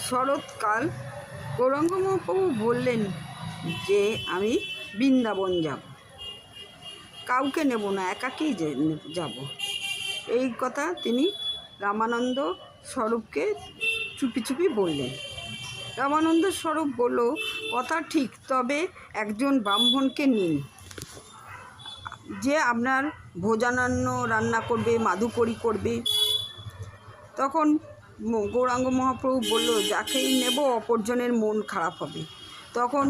শরৎকাল গৌরাঙ্গ মহাপ্রভু বললেন যে আমি বৃন্দাবন যাব, কাউকে নেব না, একাকেই যাব। এই কথা তিনি রামানন্দ স্বরূপকে চুপি চুপি বললেন। রামানন্দ স্বরূপ বলল, কথা ঠিক, তবে একজন ব্রাহ্মণকে নিন, যে আপনার ভোজনান্ন রান্না করবে, মাধুকরী করবে। তখন গৌরাঙ্গ মহাপ্রভু বলল, যাকেই নেব অপরজনের মন খারাপ হবে। তখন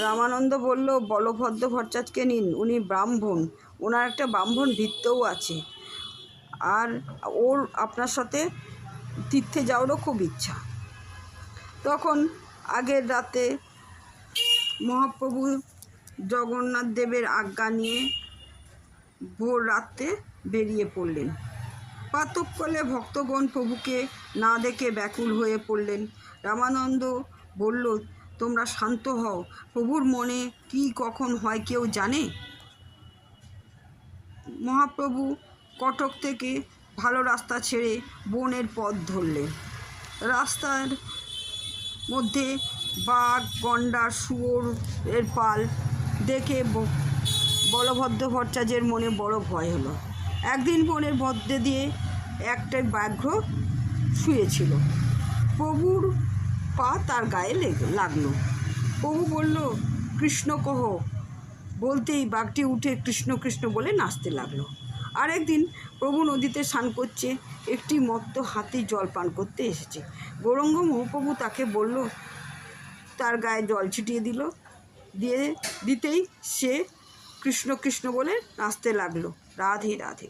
রামানন্দ বলল, বলভদ্র ভট্টাচার্যকে নিন, উনি ব্রাহ্মণ, ওনার একটা ব্রাহ্মণ ভৃত্যও আছে, আর ওর আপনার সাথে তীর্থে যাওয়ারও খুব ইচ্ছা। তখন আগের রাতে মহাপ্রভু জগন্নাথ দেবের আজ্ঞা নিয়ে ভোর রাতে বেরিয়ে পড়লেন। প্রাতঃকালে ভক্তগণ প্রভুকে না দেখে ব্যাকুল হয়ে পড়লেন। রামানন্দ বলল, তোমরা শান্ত হও, প্রভুর মনে কি কখন হয় কেউ জানে। মহাপ্রভু কটক থেকে ভালো রাস্তা ছেড়ে বনের পথ ধরলেন। রাস্তার মধ্যে বাঘ, গন্ডার, শুয়োরের পাল দেখে বলভদ্র ভট্টাচার্যের মনে বড় ভয় হলো। একদিন বনের মধ্যে দিয়ে একটা ব্যাঘ্র শুয়েছিল। প্রভুর পা তার গায়ে লাগলো। প্রভু বলল, কৃষ্ণ কহ, বলতেই বাঘটি উঠে কৃষ্ণ কৃষ্ণ বলে নাচতে লাগলো। আরেকদিন প্রভু নদীতে স্নান করছে, একটি মত্ত হাতি জল পান করতে এসেছে। গৌরাঙ্গ মহাপ্রভু তাকে বলল, তার গায়ে জল ছিটিয়ে দিতেই সে কৃষ্ণ কৃষ্ণ বলে নাচতে লাগলো। রাধে রাধে।